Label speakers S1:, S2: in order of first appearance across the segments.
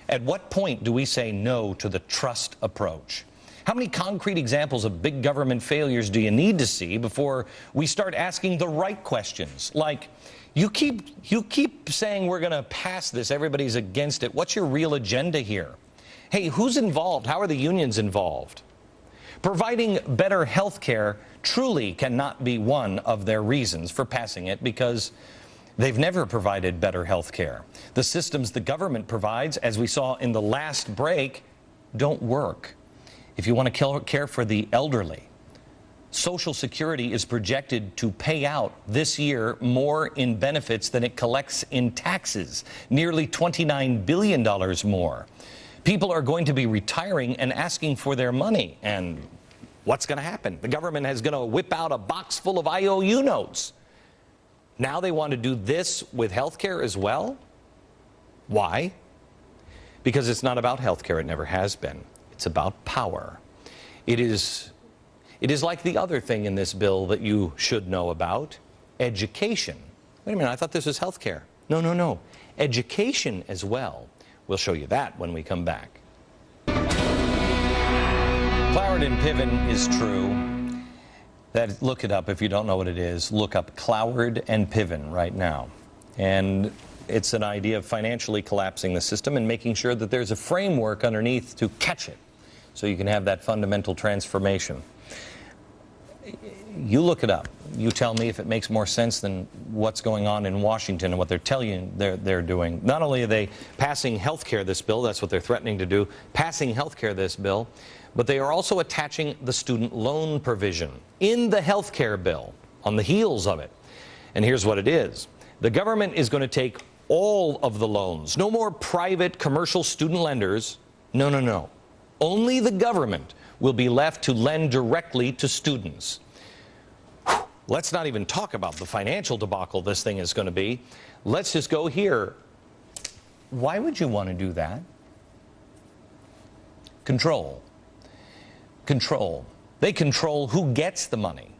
S1: At what point do we say no to the trust approach? How many concrete examples of big government failures do you need to see before we start asking the right questions? Like, you keep saying we're going to pass this, everybody's against it. What's your real agenda here? Hey, who's involved? How are the unions involved? Providing better health care truly cannot be one of their reasons for passing it, because they've never provided better health care. The systems the government provides, as we saw in the last break, don't work. If you want to care for the elderly, Social Security is projected to pay out this year more in benefits than it collects in taxes, nearly $29 billion more. People are going to be retiring and asking for their money. And what's going to happen? The government is going to whip out a box full of IOU notes. Now they want to do this with health care as well? Why? Because it's not about health care. It never has been. It's about power. It is like the other thing in this bill that you should know about, education. Wait a minute, I thought this was health care. No. Education as well. We'll show you that when we come back. Cloward and Piven is true. Look it up if you don't know what it is. Look up Cloward and Piven right now. And it's an idea of financially collapsing the system and making sure that there's a framework underneath to catch it, so you can have that fundamental transformation. You look it up. You tell me if it makes more sense than what's going on in Washington and what they're telling you they're doing. Not only are they passing health care this bill, that's what they're threatening to do, passing health care this bill, but they are also attaching the student loan provision in the health care bill on the heels of it. And here's what it is. The government is going to take all of the loans. No more private commercial student lenders. No. Only the government will be left to lend directly to students. Let's not even talk about the financial debacle this thing is going to be. Let's just go here. Why would you want to do that? Control. They control who gets the money.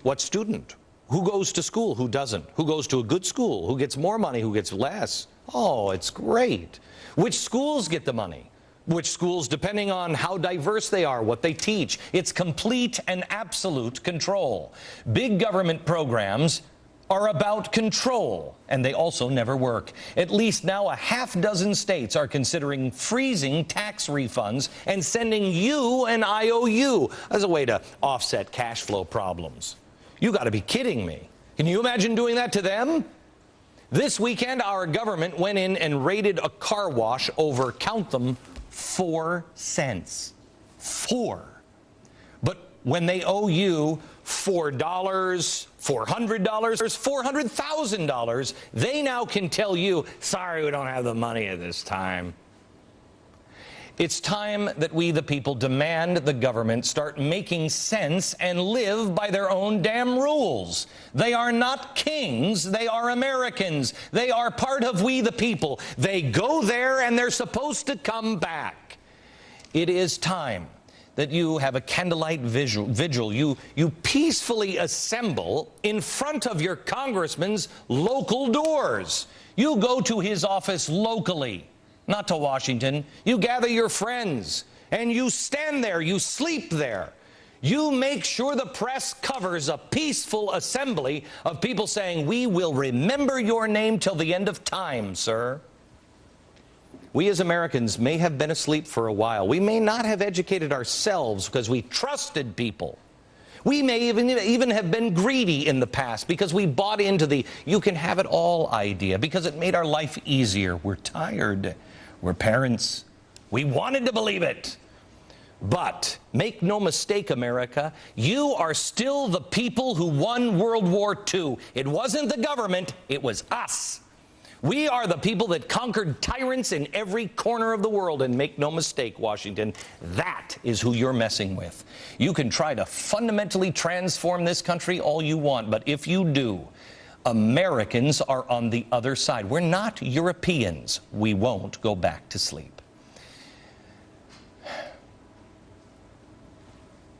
S1: What student? Who goes to school? Who doesn't? Who goes to a good school? Who gets more money? Who gets less? Oh, it's great. Which schools get the money? Which schools, depending on how diverse they are, what they teach. It's complete and absolute control. Big government programs are about control, and they also never work. At least now a half-dozen states are considering freezing tax refunds and sending you an IOU as a way to offset cash flow problems. You got to be kidding me. Can you imagine doing that to them? This weekend, our government went in and raided a car wash over, count them, 4 cents. 4. But when they owe you $4, $400, $400,000, they now can tell you, sorry, we don't have the money at this time. It's time that we, the people, demand the government start making sense and live by their own damn rules. They are not kings. They are Americans. They are part of we, the people. They go there and they're supposed to come back. It is time that you have a candlelight vigil. You peacefully assemble in front of your congressman's local doors. You go to his office locally. Not to Washington. You gather your friends, and you stand there, you sleep there. You make sure the press covers a peaceful assembly of people saying, we will remember your name till the end of time, sir. We as Americans may have been asleep for a while. We may not have educated ourselves because we trusted people. We may even have been greedy in the past because we bought into the you can have it all idea because it made our life easier. We're tired. We're parents. We wanted to believe it. But make no mistake, America, you are still the people who won World War II. It wasn't the government, it was us. We are the people that conquered tyrants in every corner of the world. And make no mistake, Washington, that is who you're messing with. You can try to fundamentally transform this country all you want, but if you do, Americans are on the other side. We're not Europeans. We won't go back to sleep.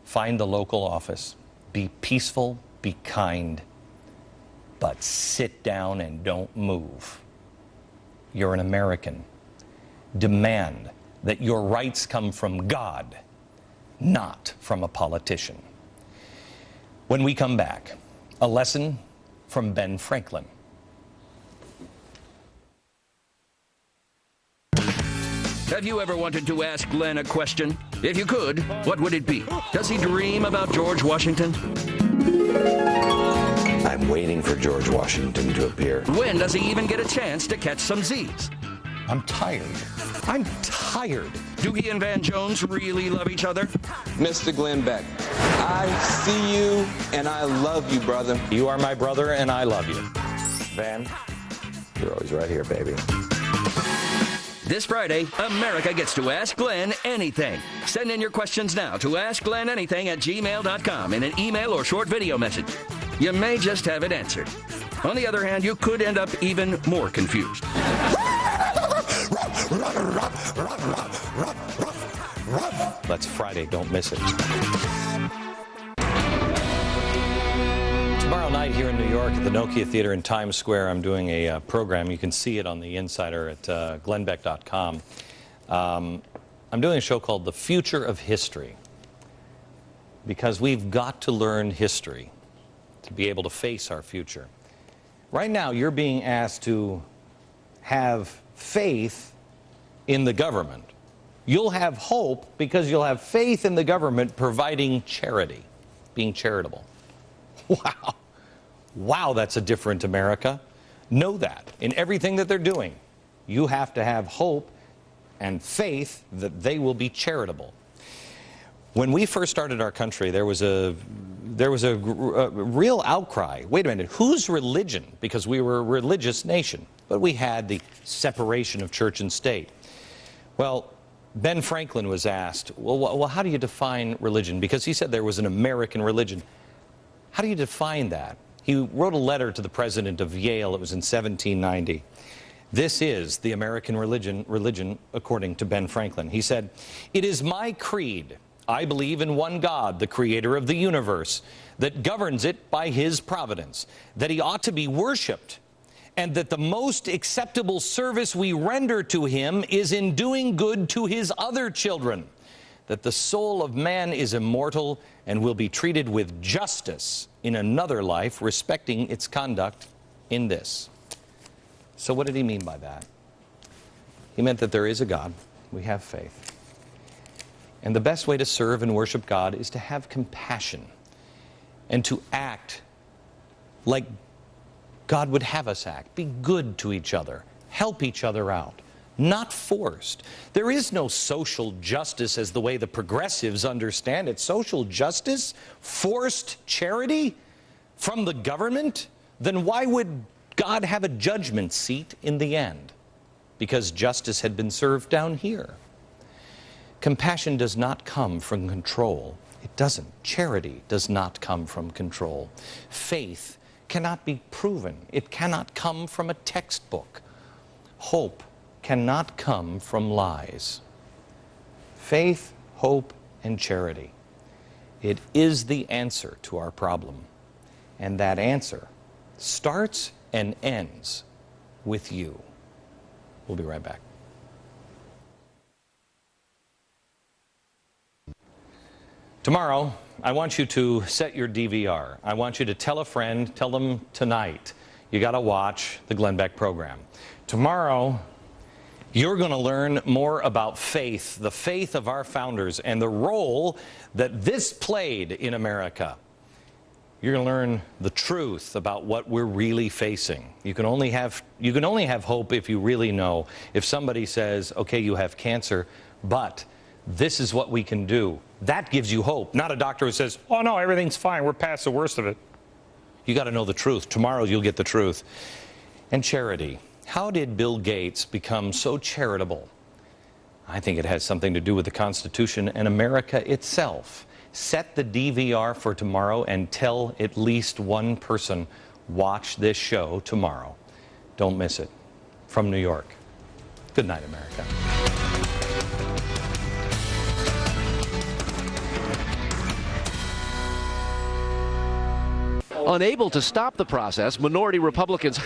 S1: Find the local office. Be peaceful, be kind, but sit down and don't move. You're an American. Demand that your rights come from God, not from a politician. When we come back, a lesson from Ben Franklin.
S2: Have you ever wanted to ask Glenn a question? If you could, what would it be? Does he dream about George Washington?
S3: I'm waiting for George Washington to appear.
S2: When does he even get a chance to catch some Z's?
S1: I'm tired. I'm tired.
S2: Do he and Van Jones really love each other?
S4: Mr. Glenn Beck, I see you and I love you, brother.
S1: You are my brother and I love you.
S3: Van, you're always right here, baby.
S2: This Friday, America gets to ask Glenn anything. Send in your questions now to askglennanything@gmail.com in an email or short video message. You may just have it answered. On the other hand, you could end up even more confused.
S1: That's Friday, don't miss it. Tomorrow night here in New York at the Nokia Theater in Times Square, I'm doing a program. You can see it on the Insider at glennbeck.com. I'm doing a show called The Future of History, because we've got to learn history to be able to face our future. Right now, you're being asked to have faith in the government. You'll have hope because you'll have faith in the government providing charity, being charitable. Wow. Wow, that's a different America. Know that. In everything that they're doing, you have to have hope and faith that they will be charitable. When we first started our country, there was a real outcry. Wait a minute, whose religion? Because we were a religious nation, but we had the separation of church and state. Well, Ben Franklin was asked, well, how do you define religion? Because he said there was an American religion. How do you define that? He wrote a letter to the president of Yale. It was in 1790. This is the American religion according to Ben Franklin. He said, "It is my creed. I believe in one God, the creator of the universe, that governs it by his providence, that he ought to be worshipped, and that the most acceptable service we render to him is in doing good to his other children, that the soul of man is immortal and will be treated with justice in another life, respecting its conduct in this." So what did he mean by that? He meant that there is a God. We have faith. And the best way to serve and worship God is to have compassion and to act like God would have us act. Be good to each other. Help each other out. Not forced. There is no social justice as the way the progressives understand it. Social justice? Forced charity from the government? Then why would God have a judgment seat in the end? Because justice had been served down here. Compassion does not come from control. It doesn't. Charity does not come from control. Faith cannot be proven. It cannot come from a textbook. Hope cannot come from lies. Faith, hope, and charity. It is the answer to our problem. And that answer starts and ends with you. We'll be right back. Tomorrow, I want you to set your DVR. I want you to tell a friend, tell them tonight, you got to watch the Glenn Beck program. Tomorrow, you're going to learn more about faith, the faith of our founders, and the role that this played in America. You're going to learn the truth about what we're really facing. You can only have hope if you really know. If somebody says, okay, you have cancer, but this is what we can do, that gives you hope. Not a doctor who says, oh no, everything's fine, we're past the worst of it. You got to know the truth. Tomorrow you'll get the truth. And charity. How did Bill Gates become so charitable? I think it has something to do with the Constitution and America itself. Set the DVR for tomorrow and tell at least one person, watch this show tomorrow. Don't miss it. From New York. Good night, America.
S5: Unable to stop the process, minority Republicans